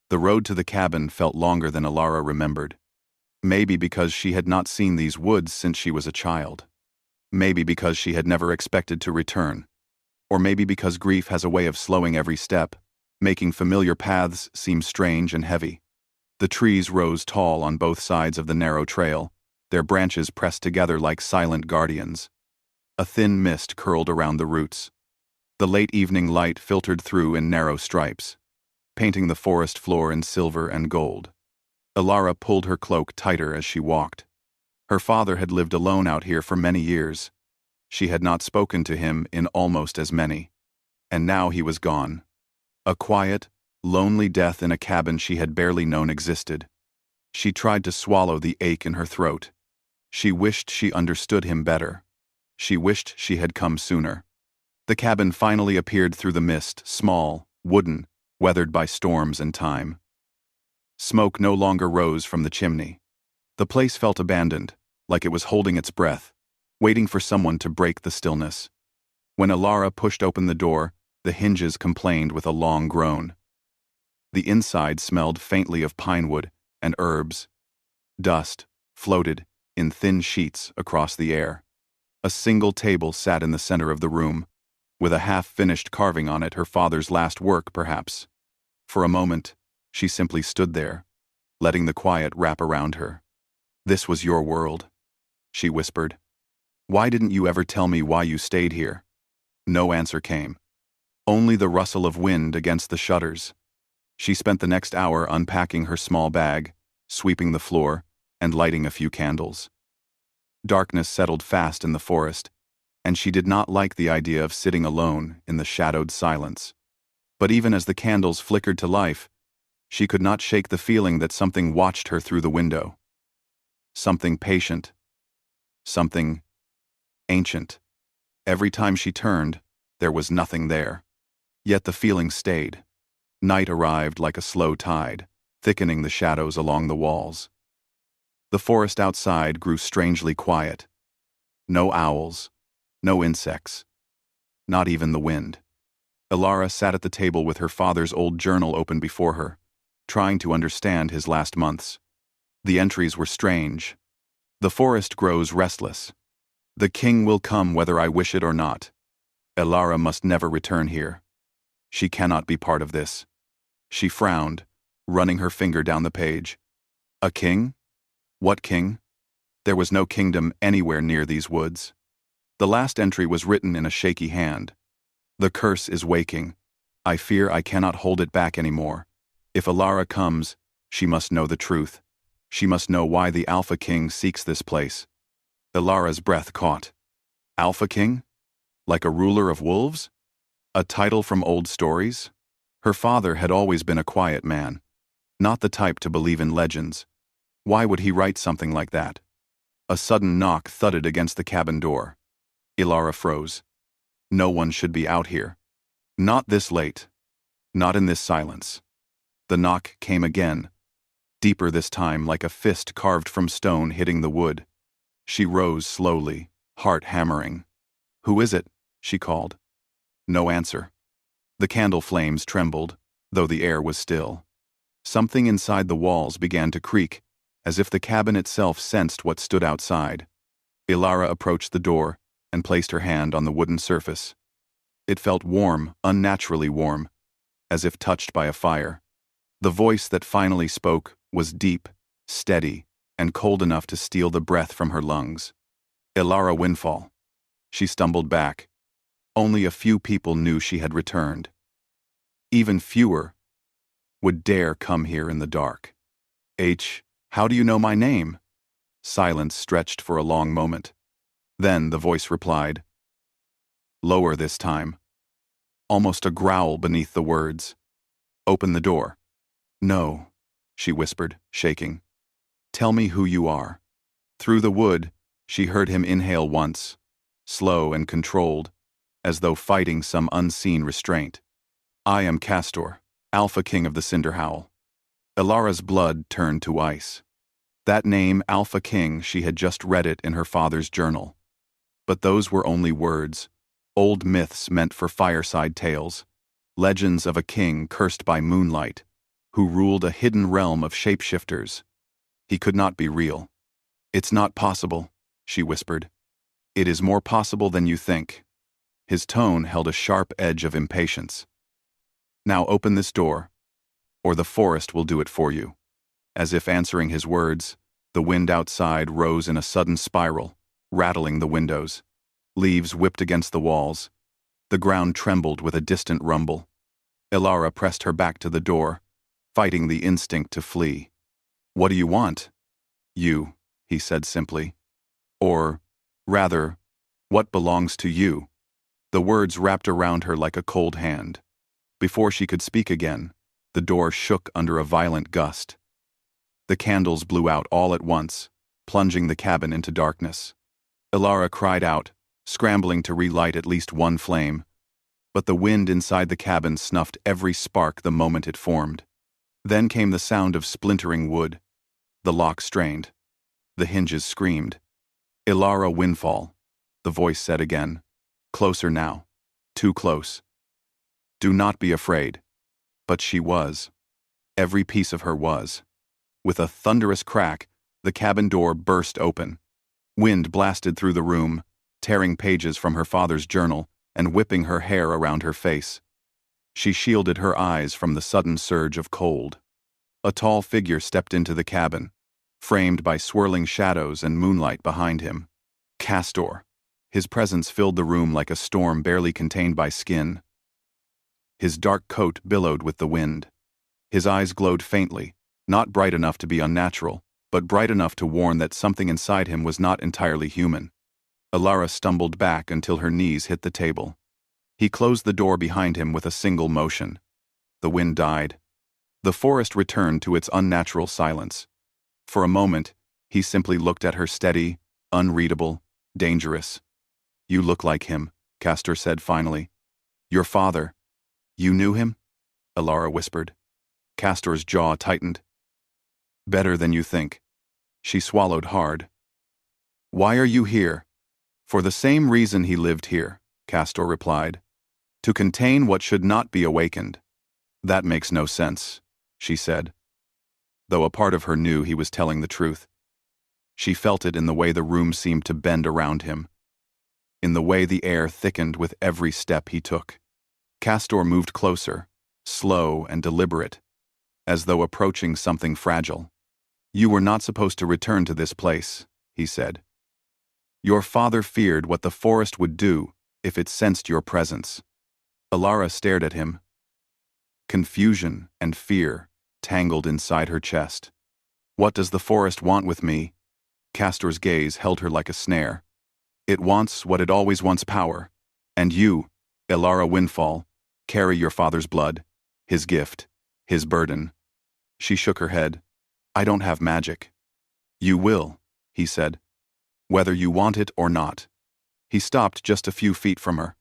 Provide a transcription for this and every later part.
The road to the cabin felt longer than Alara remembered. Maybe because she had not seen these woods since she was a child. Maybe because she had never expected to return. Or maybe because grief has a way of slowing every step, making familiar paths seem strange and heavy. The trees rose tall on both sides of the narrow trail, their branches pressed together like silent guardians. A thin mist curled around the roots. The late evening light filtered through in narrow stripes, painting the forest floor in silver and gold. Alara pulled her cloak tighter as she walked. Her father had lived alone out here for many years. She had not spoken to him in almost as many. And now he was gone. A quiet, lonely death in a cabin she had barely known existed. She tried to swallow the ache in her throat. She wished she understood him better. She wished she had come sooner. The cabin finally appeared through the mist, small, wooden, weathered by storms and time. Smoke no longer rose from the chimney. The place felt abandoned, like it was holding its breath, waiting for someone to break the stillness. When Alara pushed open the door, the hinges complained with a long groan. The inside smelled faintly of pine wood and herbs. Dust floated in thin sheets across the air. A single table sat in the center of the room, with a half-finished carving on it, her father's last work, perhaps. For a moment, she simply stood there, letting the quiet wrap around her. "This was your world," she whispered. "Why didn't you ever tell me why you stayed here?" No answer came. Only the rustle of wind against the shutters. She spent the next hour unpacking her small bag, sweeping the floor, and lighting a few candles. Darkness settled fast in the forest, and she did not like the idea of sitting alone in the shadowed silence. But even as the candles flickered to life, she could not shake the feeling that something watched her through the window. Something patient. Something ancient. Every time she turned, there was nothing there. Yet the feeling stayed. Night arrived like a slow tide, thickening the shadows along the walls. The forest outside grew strangely quiet. No owls, no insects, not even the wind. Alara sat at the table with her father's old journal open before her, trying to understand his last months. The entries were strange. "The forest grows restless. The king will come whether I wish it or not. Alara must never return here. She cannot be part of this." She frowned, running her finger down the page. A king? What king? There was no kingdom anywhere near these woods. The last entry was written in a shaky hand. "The curse is waking. I fear I cannot hold it back anymore. If Alara comes, she must know the truth. She must know why the Alpha King seeks this place." Alara's breath caught. Alpha King? Like a ruler of wolves? A title from old stories? Her father had always been a quiet man, not the type to believe in legends. Why would he write something like that? A sudden knock thudded against the cabin door. Alara froze. No one should be out here. Not this late. Not in this silence. The knock came again, deeper this time, like a fist carved from stone hitting the wood. She rose slowly, heart hammering. "Who is it?" she called. No answer. The candle flames trembled, though the air was still. Something inside the walls began to creak, as if the cabin itself sensed what stood outside. Alara approached the door and placed her hand on the wooden surface. It felt warm, unnaturally warm, as if touched by a fire. The voice that finally spoke was deep, steady, and cold enough to steal the breath from her lungs. Alara Windfall. She stumbled back. Only a few people knew she had returned. Even fewer would dare come here in the dark. How do you know my name?" Silence stretched for a long moment. Then the voice replied. Lower this time. Almost a growl beneath the words. "Open the door." "No," she whispered, shaking. "Tell me who you are." Through the wood, she heard him inhale once, slow and controlled, as though fighting some unseen restraint. "I am Castor, Alpha King of the Cinderhowl." Alara's blood turned to ice. That name, Alpha King, she had just read it in her father's journal. But those were only words, old myths meant for fireside tales, legends of a king cursed by moonlight, who ruled a hidden realm of shapeshifters. He could not be real. "It's not possible," she whispered. "It is more possible than you think." His tone held a sharp edge of impatience. "Now open this door, or the forest will do it for you." As if answering his words, the wind outside rose in a sudden spiral, rattling the windows. Leaves whipped against the walls. The ground trembled with a distant rumble. Elara pressed her back to the door, fighting the instinct to flee. "What do you want?" "You," he said simply. "Or, rather, what belongs to you?" The words wrapped around her like a cold hand. Before she could speak again, the door shook under a violent gust. The candles blew out all at once, plunging the cabin into darkness. Elara cried out, scrambling to relight at least one flame, but the wind inside the cabin snuffed every spark the moment it formed. Then came the sound of splintering wood. The lock strained. The hinges screamed. "Elara Windfall," the voice said again. "Closer now. Too close. Do not be afraid." But she was. Every piece of her was. With a thunderous crack, the cabin door burst open. Wind blasted through the room, tearing pages from her father's journal and whipping her hair around her face. She shielded her eyes from the sudden surge of cold. A tall figure stepped into the cabin, framed by swirling shadows and moonlight behind him. Castor. His presence filled the room like a storm barely contained by skin. His dark coat billowed with the wind. His eyes glowed faintly, not bright enough to be unnatural, but bright enough to warn that something inside him was not entirely human. Elara stumbled back until her knees hit the table. He closed the door behind him with a single motion. The wind died. The forest returned to its unnatural silence. For a moment, he simply looked at her steady, unreadable, dangerous. "You look like him," Castor said finally. "Your father." "You knew him?" Elara whispered. Castor's jaw tightened. "Better than you think." She swallowed hard. "Why are you here?" "For the same reason he lived here," Castor replied. "To contain what should not be awakened." "That makes no sense," she said, though a part of her knew he was telling the truth. She felt it in the way the room seemed to bend around him, in the way the air thickened with every step he took. Castor moved closer, slow and deliberate, as though approaching something fragile. "You were not supposed to return to this place," he said. "Your father feared what the forest would do if it sensed your presence." Elara stared at him. Confusion and fear tangled inside her chest. "What does the forest want with me?" Castor's gaze held her like a snare. "It wants what it always wants: power. And you, Elara Windfall, carry your father's blood, his gift, his burden." She shook her head. "I don't have magic." "You will," he said. "Whether you want it or not." He stopped just a few feet from her.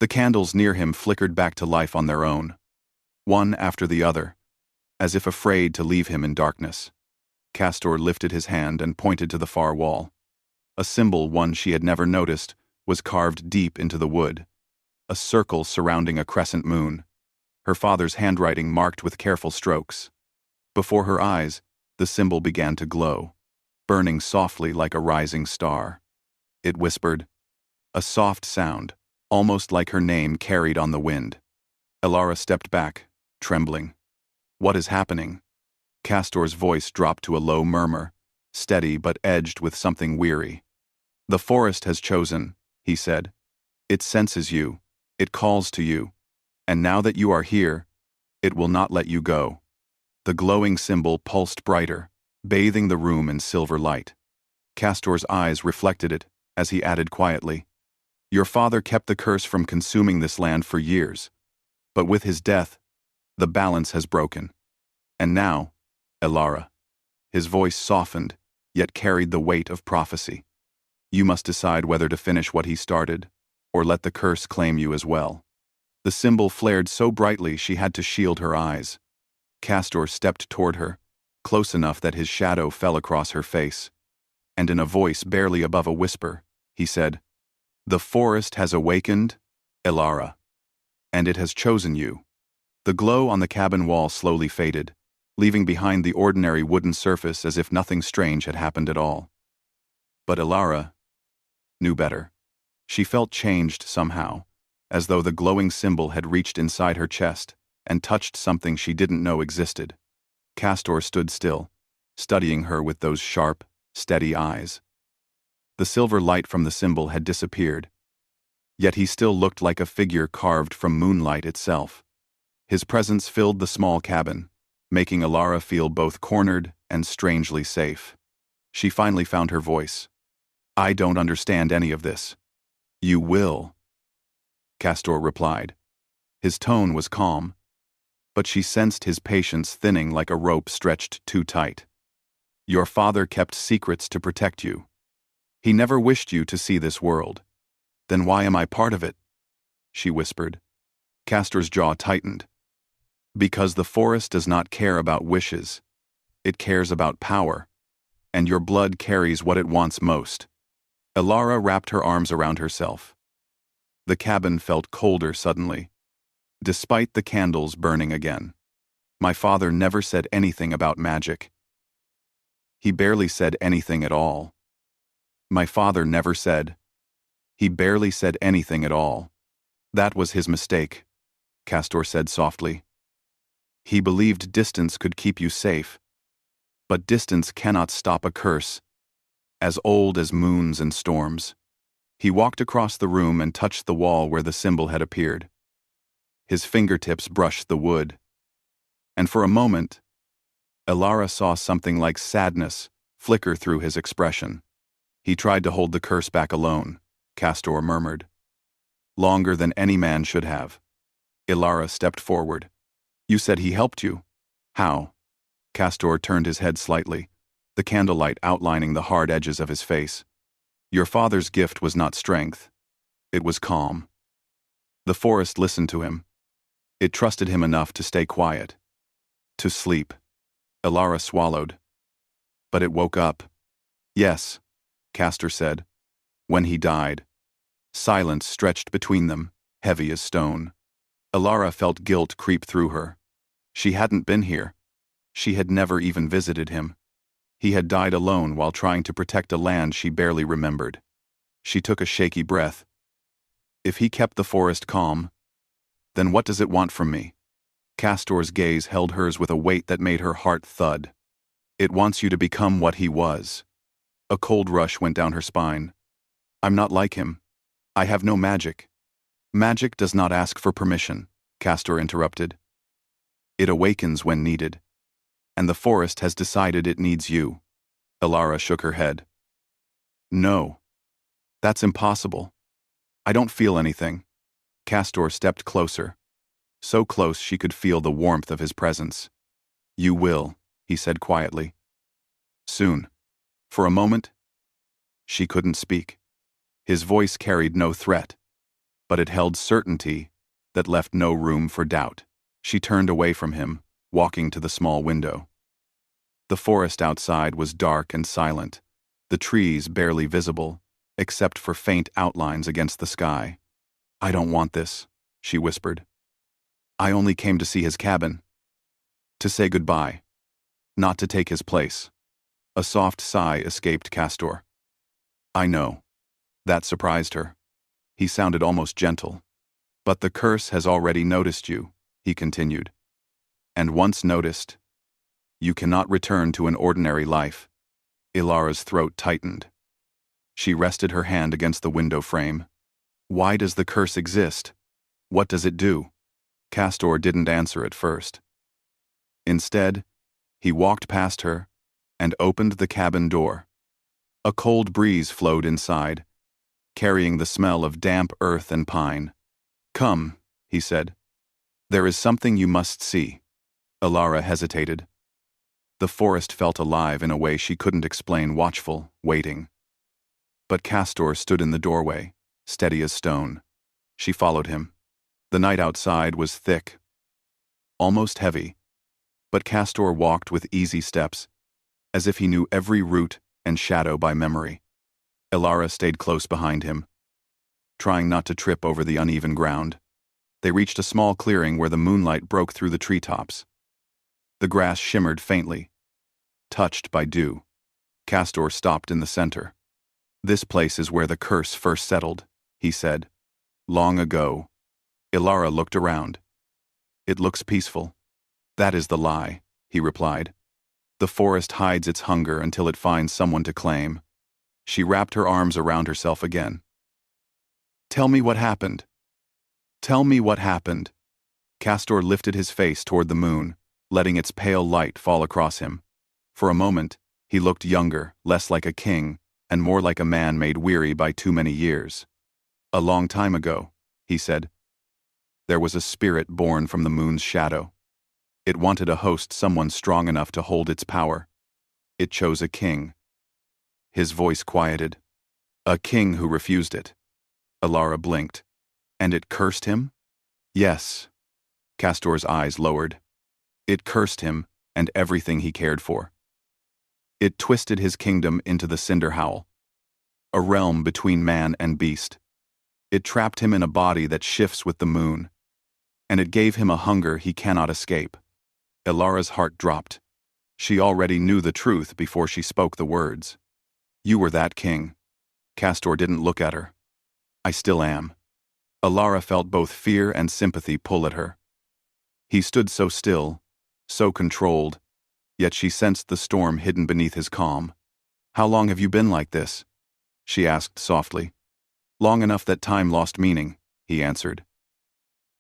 The candles near him flickered back to life on their own, one after the other, as if afraid to leave him in darkness. Castor lifted his hand and pointed to the far wall. A symbol, one she had never noticed, was carved deep into the wood, a circle surrounding a crescent moon, her father's handwriting marked with careful strokes. Before her eyes, the symbol began to glow, burning softly like a rising star. It whispered, a soft sound, almost like her name carried on the wind. Elara stepped back, trembling. "What is happening?" Castor's voice dropped to a low murmur, steady but edged with something weary. "The forest has chosen," he said. "It senses you, it calls to you, and now that you are here, it will not let you go." The glowing symbol pulsed brighter, bathing the room in silver light. Castor's eyes reflected it as he added quietly, "Your father kept the curse from consuming this land for years, but with his death, the balance has broken. And now, Elara," his voice softened, yet carried the weight of prophecy, "you must decide whether to finish what he started, or let the curse claim you as well." The symbol flared so brightly she had to shield her eyes. Castor stepped toward her, close enough that his shadow fell across her face, and in a voice barely above a whisper, he said, "The forest has awakened, Elara, and it has chosen you." The glow on the cabin wall slowly faded, leaving behind the ordinary wooden surface as if nothing strange had happened at all. But Ilara knew better. She felt changed somehow, as though the glowing symbol had reached inside her chest and touched something she didn't know existed. Castor stood still, studying her with those sharp, steady eyes. The silver light from the symbol had disappeared, yet he still looked like a figure carved from moonlight itself. His presence filled the small cabin, making Ilara feel both cornered and strangely safe. She finally found her voice. "I don't understand any of this." "You will," Castor replied. His tone was calm, but she sensed his patience thinning like a rope stretched too tight. "Your father kept secrets to protect you. He never wished you to see this world. Then why am I part of it?" she whispered. Castor's jaw tightened. "Because the forest does not care about wishes. It cares about power, and your blood carries what it wants most." Ilara wrapped her arms around herself. The cabin felt colder suddenly, despite the candles burning again. "My father never said anything about magic. He barely said anything at all. My father never said. He barely said anything at all. That was his mistake," Castor said softly. "He believed distance could keep you safe. But distance cannot stop a curse, as old as moons and storms." He walked across the room and touched the wall where the symbol had appeared. His fingertips brushed the wood. And for a moment, Ilara saw something like sadness flicker through his expression. "He tried to hold the curse back alone," Castor murmured. "Longer than any man should have." Ilara stepped forward. "You said he helped you. How?" Castor turned his head slightly, the candlelight outlining the hard edges of his face. "Your father's gift was not strength. It was calm. The forest listened to him. It trusted him enough to stay quiet. To sleep." Ilara swallowed. "But it woke up." "Yes," Castor said. "When he died." Silence stretched between them, heavy as stone. Ilara felt guilt creep through her. She hadn't been here. She had never even visited him. He had died alone while trying to protect a land she barely remembered. She took a shaky breath. "If he kept the forest calm, then what does it want from me?" Castor's gaze held hers with a weight that made her heart thud. "It wants you to become what he was." A cold rush went down her spine. "I'm not like him. I have no magic." "Magic does not ask for permission," Castor interrupted. "It awakens when needed. And the forest has decided it needs you." Ilara shook her head. "No. That's impossible. I don't feel anything." Castor stepped closer, so close she could feel the warmth of his presence. "You will," he said quietly. "Soon." For a moment, she couldn't speak. His voice carried no threat, but it held certainty that left no room for doubt. She turned away from him, walking to the small window. The forest outside was dark and silent, the trees barely visible, except for faint outlines against the sky. "I don't want this," she whispered. "I only came to see his cabin. To say goodbye. Not to take his place." A soft sigh escaped Castor. "I know." That surprised her. He sounded almost gentle. "But the curse has already noticed you," he continued. "And once noticed, you cannot return to an ordinary life." Ilara's throat tightened. She rested her hand against the window frame. "Why does the curse exist? What does it do?" Castor didn't answer at first. Instead, he walked past her and opened the cabin door. A cold breeze flowed inside, carrying the smell of damp earth and pine. "Come," he said. "There is something you must see." Ilara hesitated. The forest felt alive in a way she couldn't explain, watchful, waiting. But Castor stood in the doorway, steady as stone. She followed him. The night outside was thick, almost heavy, but Castor walked with easy steps, as if he knew every root and shadow by memory. Ilara stayed close behind him, trying not to trip over the uneven ground. They reached a small clearing where the moonlight broke through the treetops. The grass shimmered faintly, touched by dew. Castor stopped in the center. "This place is where the curse first settled," he said. "Long ago." Ilara looked around. "It looks peaceful." "That is the lie," he replied. "The forest hides its hunger until it finds someone to claim." She wrapped her arms around herself again. "Tell me what happened. Tell me what happened." Castor lifted his face toward the moon, letting its pale light fall across him. For a moment, he looked younger, less like a king, and more like a man made weary by too many years. "A long time ago," he said, "there was a spirit born from the moon's shadow. It wanted a host, someone strong enough to hold its power. It chose a king." His voice quieted. "A king who refused it." Ilara blinked. "And it cursed him?" "Yes." Castor's eyes lowered. "It cursed him and everything he cared for. It twisted his kingdom into the Cinder Howl, a realm between man and beast. It trapped him in a body that shifts with the moon, and it gave him a hunger he cannot escape." Ilara's heart dropped. She already knew the truth before she spoke the words. "You were that king." Castor didn't look at her. "I still am." Ilara felt both fear and sympathy pull at her. He stood so still, so controlled, yet she sensed the storm hidden beneath his calm. "How long have you been like this?" she asked softly. "Long enough that time lost meaning," he answered.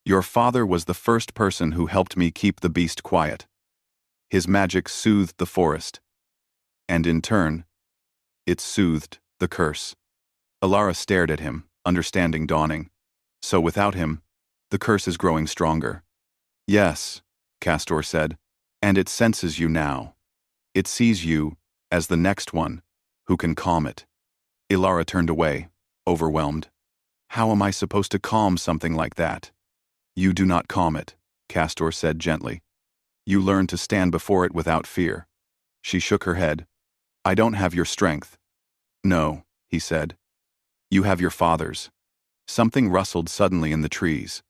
"Your father was the first person who helped me keep the beast quiet. His magic soothed the forest, and in turn, it soothed the curse." Ilara stared at him, understanding dawning. "So without him, the curse is growing stronger." "Yes," Castor said, "and it senses you now. It sees you as the next one who can calm it." Ilara turned away, overwhelmed. "How am I supposed to calm something like that?" "You do not calm it," Castor said gently. "You learn to stand before it without fear." She shook her head. "I don't have your strength." "No," he said. "You have your father's." Something rustled suddenly in the trees.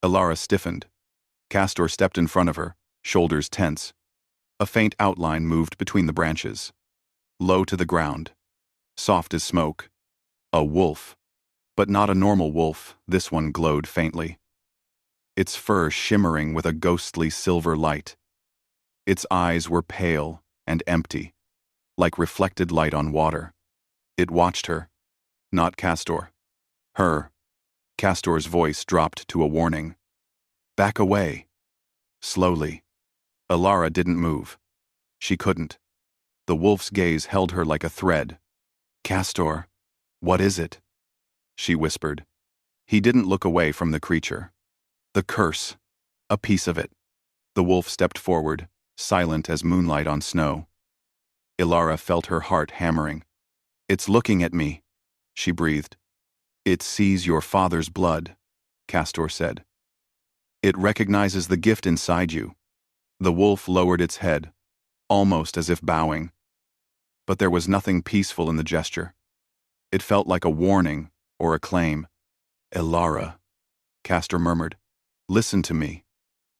Ilara stiffened. Castor stepped in front of her, shoulders tense. A faint outline moved between the branches. Low to the ground. Soft as smoke. A wolf. But not a normal wolf, this one glowed faintly. Its fur shimmering with a ghostly silver light. Its eyes were pale and empty, like reflected light on water. It watched her. Not Castor. Her. Castor's voice dropped to a warning. "Back away." Slowly. Ilara didn't move. She couldn't. The wolf's gaze held her like a thread. "Castor, what is it?" she whispered. He didn't look away from the creature. "The curse. A piece of it." The wolf stepped forward, silent as moonlight on snow. Ilara felt her heart hammering. "It's looking at me," she breathed. "It sees your father's blood," Castor said. "It recognizes the gift inside you." The wolf lowered its head, almost as if bowing. But there was nothing peaceful in the gesture. It felt like a warning or a claim. "Ilara," Castor murmured, "listen to me.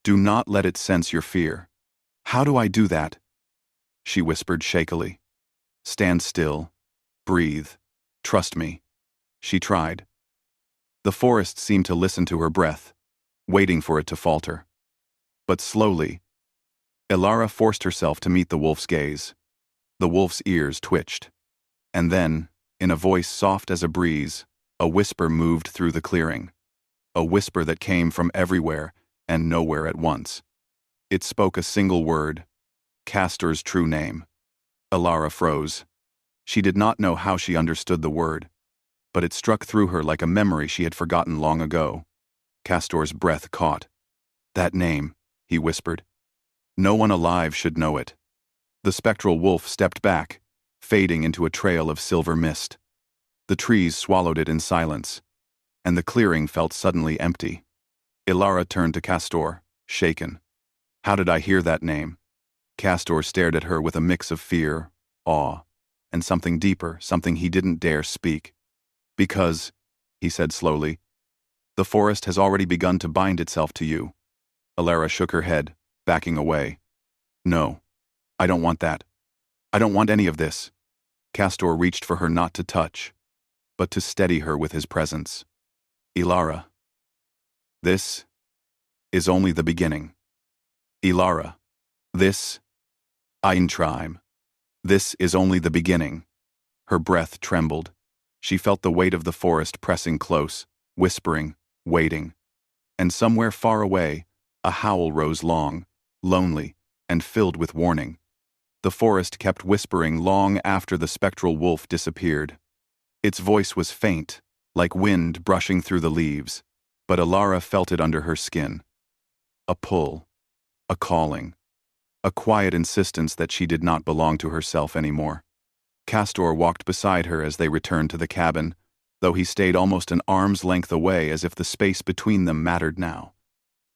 Do not let it sense your fear." "How do I do that?" she whispered shakily. "Stand still. Breathe. Trust me." She tried. The forest seemed to listen to her breath, waiting for it to falter. But slowly, Ilara forced herself to meet the wolf's gaze. The wolf's ears twitched. And then, in a voice soft as a breeze, a whisper moved through the clearing. A whisper that came from everywhere and nowhere at once. It spoke a single word, Castor's true name. Ilara froze. She did not know how she understood the word, but it struck through her like a memory she had forgotten long ago. Castor's breath caught. "That name," he whispered. "No one alive should know it." The spectral wolf stepped back, fading into a trail of silver mist. The trees swallowed it in silence, and the clearing felt suddenly empty. Ilara turned to Castor, shaken. "How did I hear that name?" Castor stared at her with a mix of fear, awe, and something deeper, something he didn't dare speak. "Because," he said slowly, "the forest has already begun to bind itself to you." Ilara shook her head, backing away. No, I don't want that. I don't want any of this. Castor reached for her not to touch, but to steady her with his presence. Ilara. This is only the beginning. Ilara. This, Eintraim. This is only the beginning. Her breath trembled. She felt the weight of the forest pressing close, whispering, waiting. And somewhere far away, a howl rose long, lonely, and filled with warning. The forest kept whispering long after the spectral wolf disappeared. Its voice was faint, like wind brushing through the leaves, but Ilara felt it under her skin. A pull, a calling, a quiet insistence that she did not belong to herself anymore. Castor walked beside her as they returned to the cabin, though he stayed almost an arm's length away, as if the space between them mattered now,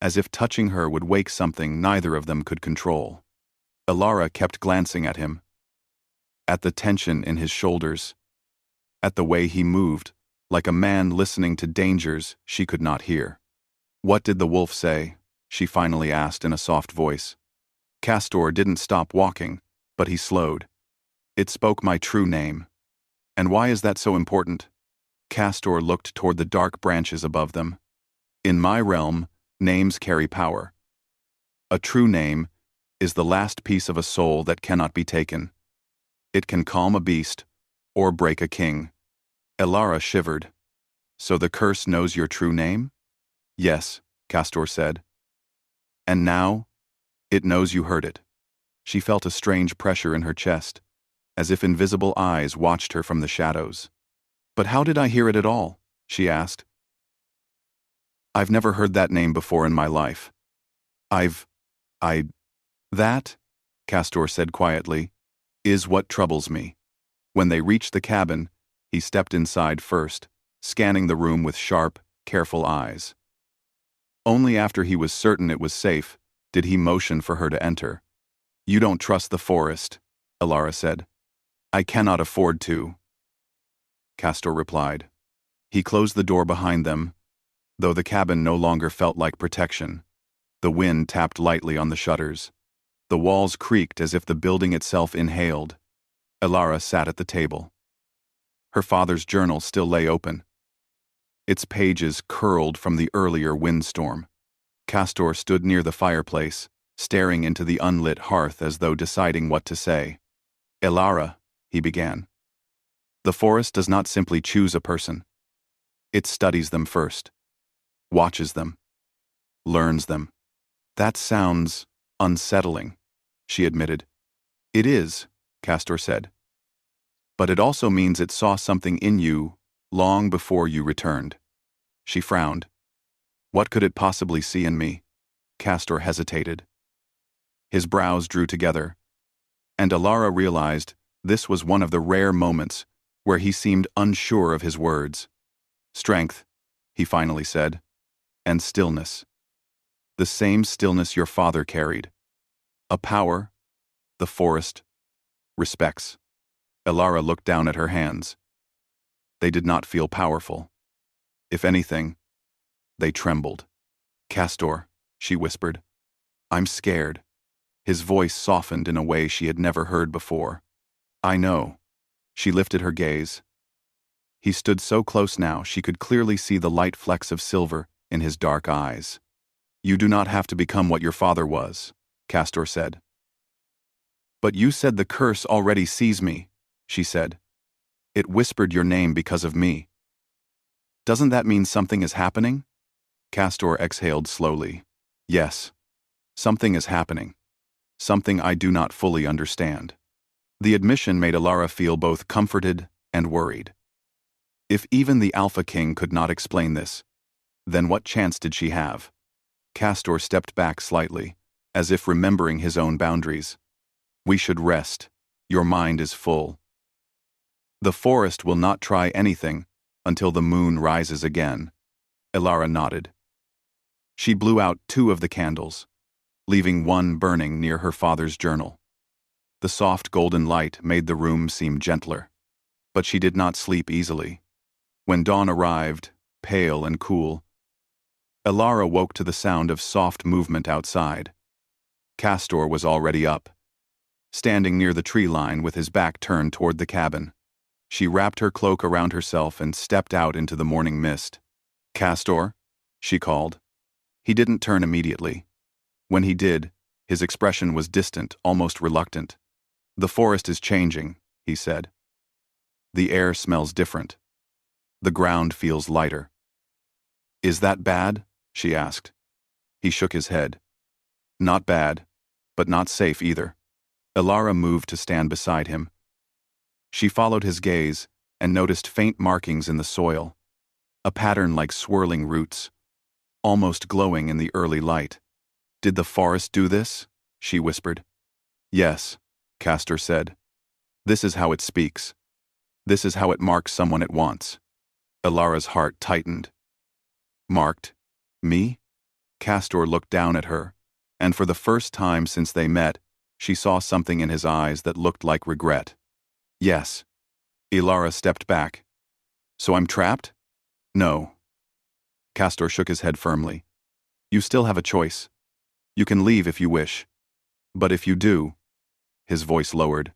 as if touching her would wake something neither of them could control. Ilara kept glancing at him, at the tension in his shoulders, at the way he moved, like a man listening to dangers she could not hear. "What did the wolf say?" she finally asked in a soft voice. Castor didn't stop walking, but he slowed. "It spoke my true name." "And why is that so important?" Castor looked toward the dark branches above them. "In my realm, names carry power. A true name is the last piece of a soul that cannot be taken. It can calm a beast or break a king." Ilara shivered. "So the curse knows your true name?" "Yes," Castor said. "And now, it knows you heard it." She felt a strange pressure in her chest, as if invisible eyes watched her from the shadows. "But how did I hear it at all?" she asked. "I've never heard that name before in my life. That," Castor said quietly, "is what troubles me." When they reached the cabin, he stepped inside first, scanning the room with sharp, careful eyes. Only after he was certain it was safe did he motion for her to enter. "You don't trust the forest," Ilara said. "I cannot afford to," Castor replied. He closed the door behind them, though the cabin no longer felt like protection. The wind tapped lightly on the shutters. The walls creaked as if the building itself inhaled. Ilara sat at the table. Her father's journal still lay open. Its pages curled from the earlier windstorm. Castor stood near the fireplace, staring into the unlit hearth as though deciding what to say. "Ilara," he began. "The forest does not simply choose a person. It studies them first, watches them, learns them." "That sounds unsettling," she admitted. "It is," Castor said. "But it also means it saw something in you long before you returned." She frowned. "What could it possibly see in me?" Castor hesitated. His brows drew together, and Ilara realized this was one of the rare moments where he seemed unsure of his words. "Strength," he finally said, "and stillness. The same stillness your father carried. A power the forest respects." Ilara looked down at her hands. They did not feel powerful. If anything, they trembled. "Castor," she whispered, "I'm scared." His voice softened in a way she had never heard before. "I know." She lifted her gaze. He stood so close now she could clearly see the light flecks of silver in his dark eyes. "You do not have to become what your father was," Castor said. "But you said the curse already sees me," she said. "It whispered your name because of me. Doesn't that mean something is happening?" Castor exhaled slowly. "Yes, something is happening. Something I do not fully understand." The admission made Ilara feel both comforted and worried. If even the Alpha King could not explain this, then what chance did she have? Castor stepped back slightly, as if remembering his own boundaries. "We should rest. Your mind is full. The forest will not try anything until the moon rises again." Ilara nodded. She blew out 2 of the candles, leaving one burning near her father's journal. The soft golden light made the room seem gentler. But she did not sleep easily. When dawn arrived, pale and cool, Ilara woke to the sound of soft movement outside. Castor was already up, standing near the tree line with his back turned toward the cabin. She wrapped her cloak around herself and stepped out into the morning mist. "Castor?" she called. He didn't turn immediately. When he did, his expression was distant, almost reluctant. "The forest is changing," he said. "The air smells different. The ground feels lighter." "Is that bad?" she asked. He shook his head. "Not bad, but not safe either." Elara moved to stand beside him. She followed his gaze and noticed faint markings in the soil, a pattern like swirling roots, almost glowing in the early light. "Did the forest do this?" she whispered. "Yes," Castor said. "This is how it speaks. This is how it marks someone it wants." Elara's heart tightened. "Marked? Me?" Castor looked down at her, and for the first time since they met, she saw something in his eyes that looked like regret. "Yes." Elara stepped back. "So I'm trapped?" "No." Castor shook his head firmly. "You still have a choice. You can leave if you wish. But if you do," his voice lowered,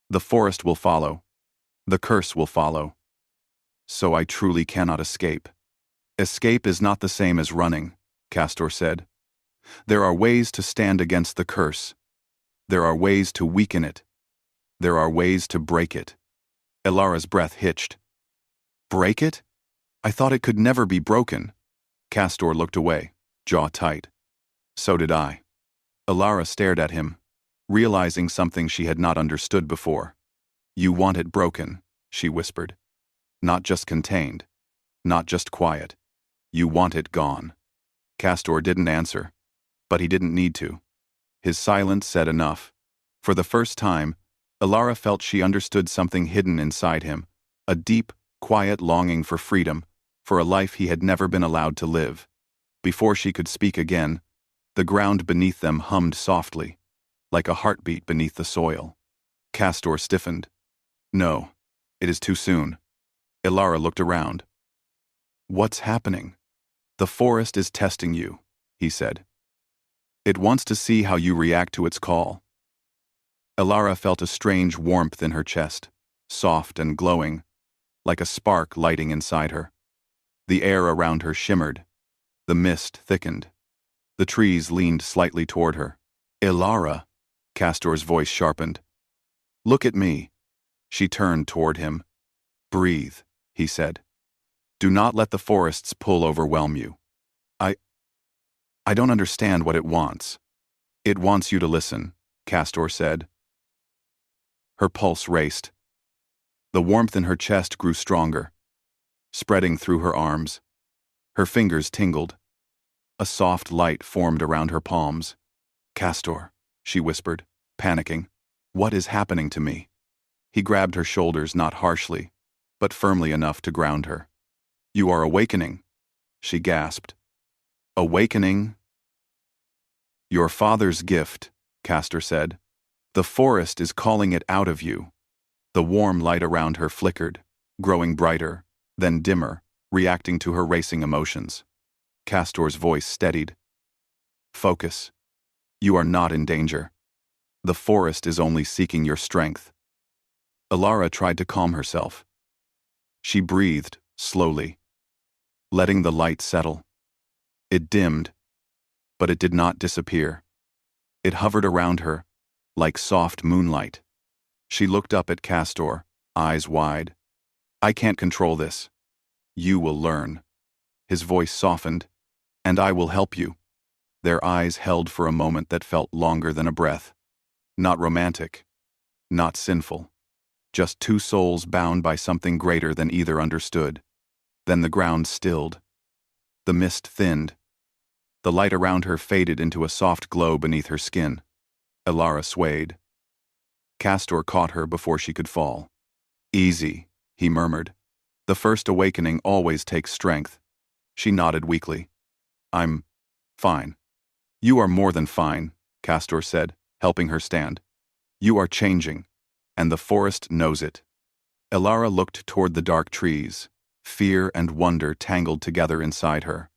"the forest will follow. The curse will follow. So I truly cannot escape." "Escape is not the same as running," Castor said. "There are ways to stand against the curse. There are ways to weaken it. There are ways to break it." Elara's breath hitched. "Break it? I thought it could never be broken." Castor looked away, jaw tight. "So did I." Elara stared at him, realizing something she had not understood before. "You want it broken," she whispered. "Not just contained. Not just quiet. You want it gone." Castor didn't answer, but he didn't need to. His silence said enough. For the first time, Elara felt she understood something hidden inside him, a deep, quiet longing for freedom, for a life he had never been allowed to live. Before she could speak again, the ground beneath them hummed softly, like a heartbeat beneath the soil. Castor stiffened. "No, it is too soon." Elara looked around. "What's happening?" "The forest is testing you," he said. "It wants to see how you react to its call." Elara felt a strange warmth in her chest, soft and glowing, like a spark lighting inside her. The air around her shimmered. The mist thickened. The trees leaned slightly toward her. "Elara," Castor's voice sharpened. "Look at me." She turned toward him. "Breathe," he said. "Do not let the forest's pull overwhelm you. I don't understand what it wants." "It wants you to listen," Castor said. Her pulse raced. The warmth in her chest grew stronger, spreading through her arms. Her fingers tingled. A soft light formed around her palms. "Castor," she whispered, panicking. "What is happening to me?" He grabbed her shoulders not harshly, but firmly enough to ground her. "You are awakening," she gasped. "Awakening?" "Your father's gift," Castor said. "The forest is calling it out of you." The warm light around her flickered, growing brighter, then dimmer, reacting to her racing emotions. Castor's voice steadied. "Focus. You are not in danger. The forest is only seeking your strength." Elara tried to calm herself. She breathed, slowly, letting the light settle. It dimmed, but it did not disappear. It hovered around her, like soft moonlight. She looked up at Castor, eyes wide. "I can't control this. You will learn." His voice softened. "And I will help you." Their eyes held for a moment that felt longer than a breath. Not romantic, not sinful. Just two souls bound by something greater than either understood. Then the ground stilled. The mist thinned. The light around her faded into a soft glow beneath her skin. Elara swayed. Castor caught her before she could fall. "Easy," he murmured. "The first awakening always takes strength." She nodded weakly. "I'm fine." "You are more than fine," Castor said, helping her stand. "You are changing, and the forest knows it." Elara looked toward the dark trees, fear and wonder tangled together inside her.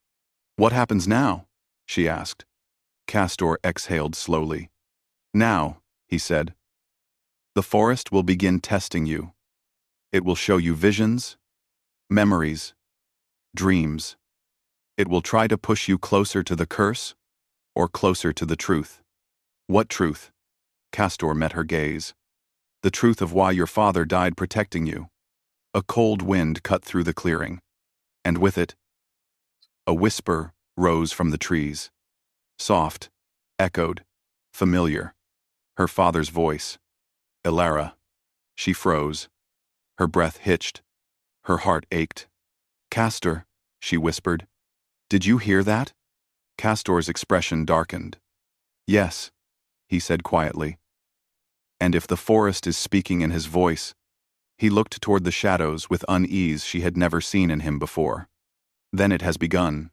"What happens now?" she asked. Castor exhaled slowly. Now, he said, the forest will begin testing you. It will show you visions, memories, dreams. It will try to push you closer to the curse or closer to the truth. What truth? Castor met her gaze. The truth of why your father died protecting you. A cold wind cut through the clearing, and with it, a whisper rose from the trees. Soft, echoed, familiar. Her father's voice. Elara. She froze. Her breath hitched. Her heart ached. Castor, she whispered. Did you hear that? Castor's expression darkened. Yes, he said quietly. And if the forest is speaking in his voice, he looked toward the shadows with unease she had never seen in him before. Then it has begun.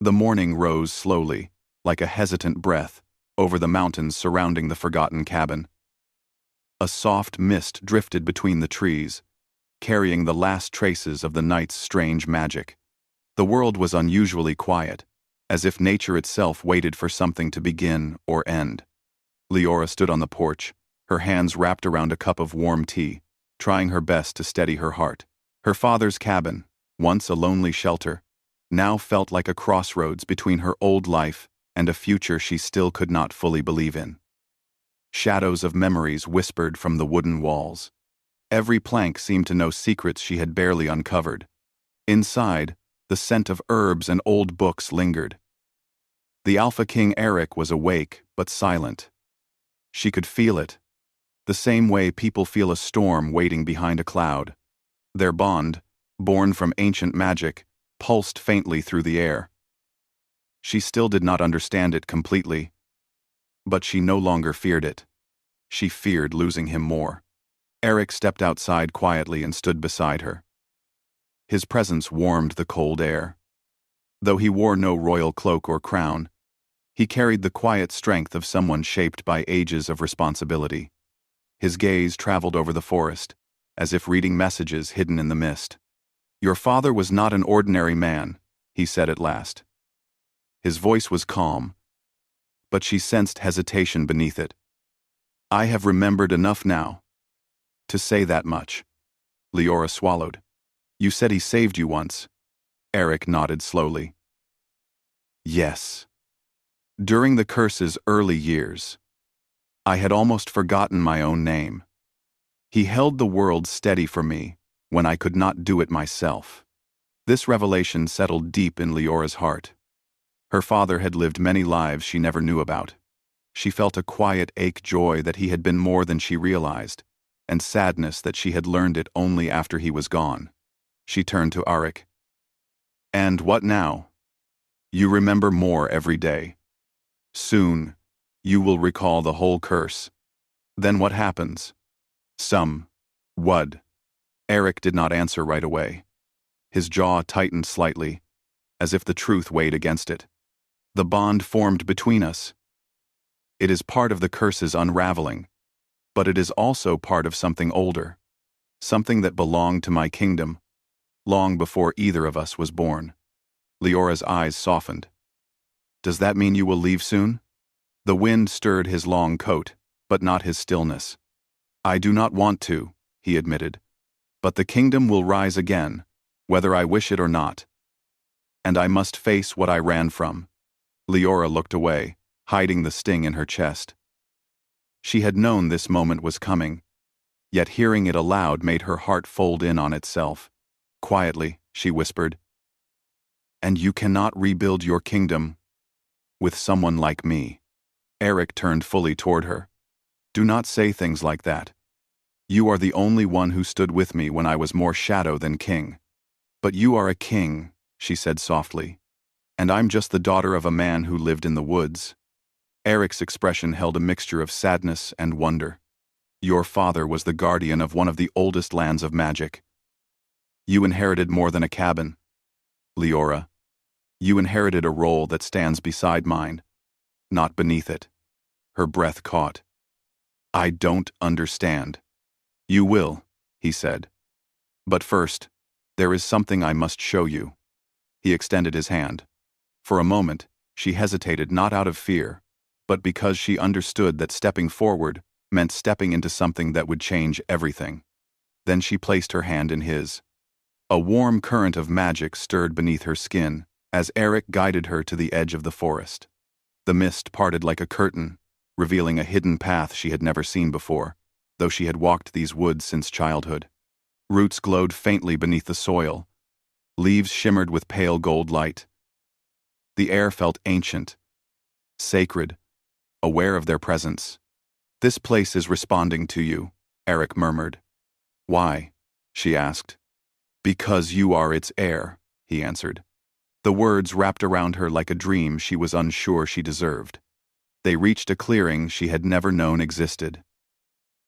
The morning rose slowly, like a hesitant breath, over the mountains surrounding the forgotten cabin. A soft mist drifted between the trees, carrying the last traces of the night's strange magic. The world was unusually quiet, as if nature itself waited for something to begin or end. Leora stood on the porch, her hands wrapped around a cup of warm tea, trying her best to steady her heart. Her father's cabin, once a lonely shelter, now felt like a crossroads between her old life and a future she still could not fully believe in. Shadows of memories whispered from the wooden walls. Every plank seemed to know secrets she had barely uncovered. Inside, the scent of herbs and old books lingered. The Alpha King Eric was awake but silent. She could feel it, the same way people feel a storm waiting behind a cloud. Their bond, born from ancient magic, pulsed faintly through the air. She still did not understand it completely, but she no longer feared it. She feared losing him more. Eric stepped outside quietly and stood beside her. His presence warmed the cold air. Though he wore no royal cloak or crown, he carried the quiet strength of someone shaped by ages of responsibility. His gaze traveled over the forest, as if reading messages hidden in the mist. Your father was not an ordinary man, he said at last. His voice was calm, but she sensed hesitation beneath it. I have remembered enough now to say that much. Leora swallowed. You said he saved you once. Eric nodded slowly. Yes. During the curse's early years, I had almost forgotten my own name. He held the world steady for me when I could not do it myself. This revelation settled deep in Leora's heart. Her father had lived many lives she never knew about. She felt a quiet joy that he had been more than she realized, and sadness that she had learned it only after he was gone. She turned to Arik. And what now? You remember more every day. Soon, you will recall the whole curse. Then what happens? What? Eric did not answer right away. His jaw tightened slightly, as if the truth weighed against it. The bond formed between us. It is part of the curse's unraveling, but it is also part of something older, something that belonged to my kingdom, long before either of us was born. Leora's eyes softened. Does that mean you will leave soon? The wind stirred his long coat, but not his stillness. I do not want to, he admitted, but the kingdom will rise again, whether I wish it or not. And I must face what I ran from. Leora looked away, hiding the sting in her chest. She had known this moment was coming, yet hearing it aloud made her heart fold in on itself. Quietly, she whispered, and you cannot rebuild your kingdom with someone like me. Eric turned fully toward her. Do not say things like that. You are the only one who stood with me when I was more shadow than king. But you are a king, she said softly, and I'm just the daughter of a man who lived in the woods. Eric's expression held a mixture of sadness and wonder. Your father was the guardian of one of the oldest lands of magic. You inherited more than a cabin. Leora, you inherited a role that stands beside mine, not beneath it. Her breath caught. I don't understand. You will, he said. But first, there is something I must show you. He extended his hand. For a moment, she hesitated not out of fear, but because she understood that stepping forward meant stepping into something that would change everything. Then she placed her hand in his. A warm current of magic stirred beneath her skin as Eric guided her to the edge of the forest. The mist parted like a curtain, revealing a hidden path she had never seen before, though she had walked these woods since childhood. Roots glowed faintly beneath the soil. Leaves shimmered with pale gold light. The air felt ancient, sacred, aware of their presence. "This place is responding to you," Eric murmured. "Why?" she asked. "Because you are its heir," he answered. The words wrapped around her like a dream she was unsure she deserved. They reached a clearing she had never known existed.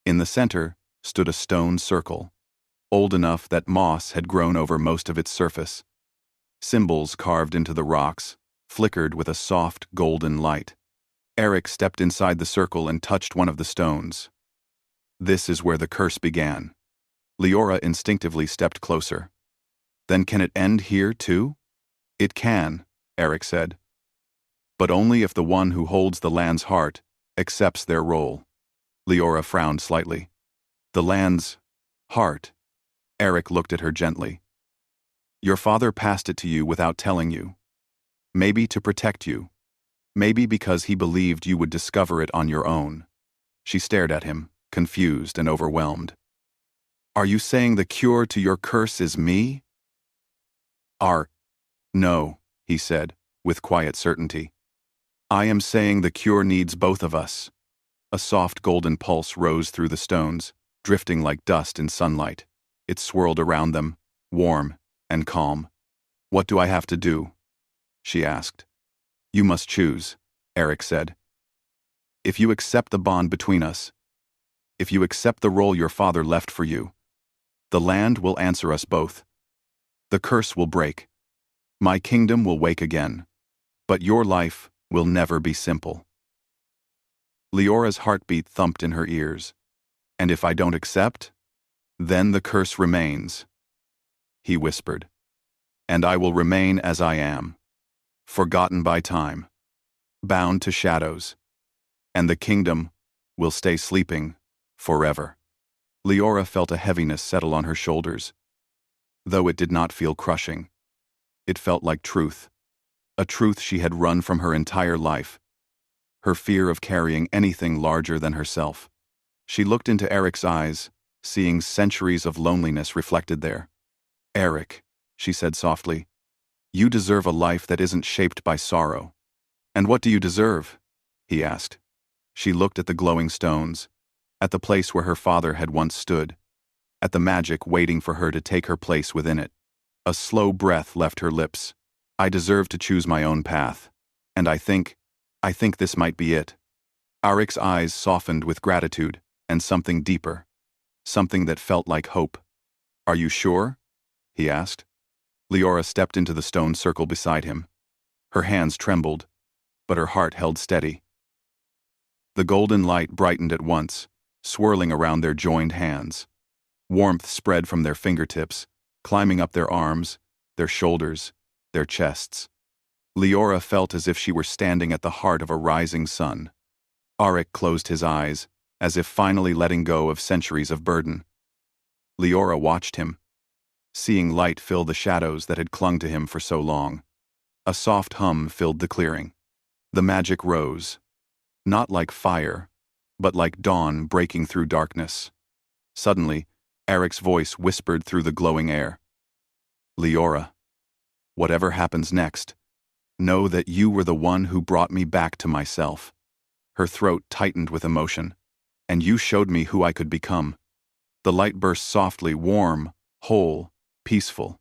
In the center stood a stone circle, old enough that moss had grown over most of its surface. Symbols carved into the rocks flickered with a soft, golden light. Eric stepped inside the circle and touched one of the stones. This is where the curse began. Leora instinctively stepped closer. "Then can it end here, too?" "It can," Eric said. "But only if the one who holds the land's heart accepts their role." Leora frowned slightly. "The land's heart?" Eric looked at her gently. "Your father passed it to you without telling you. Maybe to protect you. Maybe because he believed you would discover it on your own." She stared at him, confused and overwhelmed. "Are you saying the cure to your curse is me?" "No," he said, with quiet certainty. "I am saying the cure needs both of us." A soft golden pulse rose through the stones, drifting like dust in sunlight. It swirled around them, warm and calm. "What do I have to do?" she asked. "You must choose," Eric said. "If you accept the bond between us, if you accept the role your father left for you, the land will answer us both. The curse will break. My kingdom will wake again. But your life will never be simple." Leora's heartbeat thumped in her ears. "And if I don't accept? Then the curse remains," he whispered. "And I will remain as I am, forgotten by time, bound to shadows. And the kingdom will stay sleeping forever." Leora felt a heaviness settle on her shoulders, though it did not feel crushing. It felt like truth, a truth she had run from her entire life, her fear of carrying anything larger than herself. She looked into Eric's eyes, seeing centuries of loneliness reflected there. "Eric," she said softly, "you deserve a life that isn't shaped by sorrow." "And what do you deserve?" he asked. She looked at the glowing stones, at the place where her father had once stood, at the magic waiting for her to take her place within it. A slow breath left her lips. "I deserve to choose my own path. And I think this might be it." Eric's eyes softened with gratitude and something deeper, something that felt like hope. "Are you sure?" he asked. Leora stepped into the stone circle beside him. Her hands trembled, but her heart held steady. The golden light brightened at once, swirling around their joined hands. Warmth spread from their fingertips, climbing up their arms, their shoulders, their chests. Leora felt as if she were standing at the heart of a rising sun. Eric closed his eyes, as if finally letting go of centuries of burden. Leora watched him, seeing light fill the shadows that had clung to him for so long. A soft hum filled the clearing. The magic rose, not like fire, but like dawn breaking through darkness. Suddenly, Eric's voice whispered through the glowing air. "Leora, whatever happens next, know that you were the one who brought me back to myself." Her throat tightened with emotion. "And you showed me who I could become." The light burst softly, warm, whole, peaceful.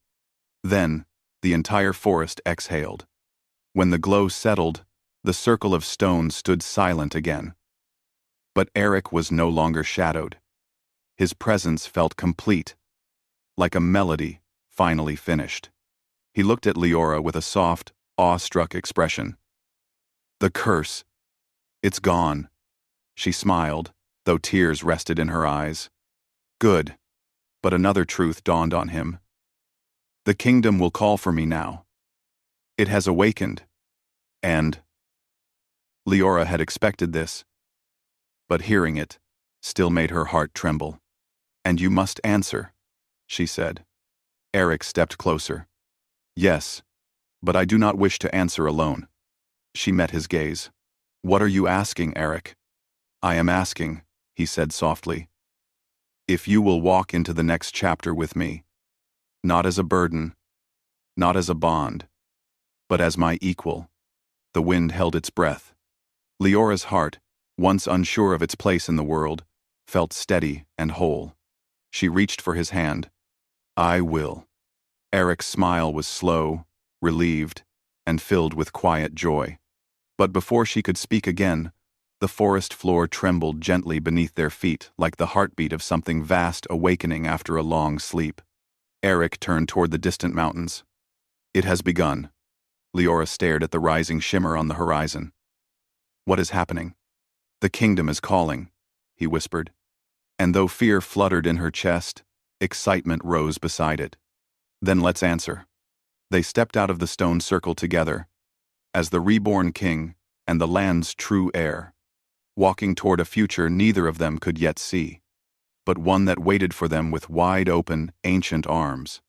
Then, the entire forest exhaled. When the glow settled, the circle of stones stood silent again. But Eric was no longer shadowed. His presence felt complete, like a melody finally finished. He looked at Leora with a soft, awestruck expression. "The curse. It's gone." She smiled, though tears rested in her eyes. "Good." But another truth dawned on him. "The kingdom will call for me now. It has awakened. And..." Leora had expected this, but hearing it still made her heart tremble. "And you must answer," she said. Eric stepped closer. "Yes, but I do not wish to answer alone." She met his gaze. "What are you asking, Eric?" "I am asking," he said softly, "if you will walk into the next chapter with me, not as a burden, not as a bond, but as my equal." The wind held its breath. Leora's heart, once unsure of its place in the world, felt steady and whole. She reached for his hand. "I will." Eric's smile was slow, relieved, and filled with quiet joy. But before she could speak again, the forest floor trembled gently beneath their feet like the heartbeat of something vast awakening after a long sleep. Eric turned toward the distant mountains. "It has begun." Leora stared at the rising shimmer on the horizon. "What is happening?" "The kingdom is calling," he whispered. And though fear fluttered in her chest, excitement rose beside it. "Then let's answer." They stepped out of the stone circle together, as the reborn king and the land's true heir, walking toward a future neither of them could yet see, but one that waited for them with wide-open, ancient arms.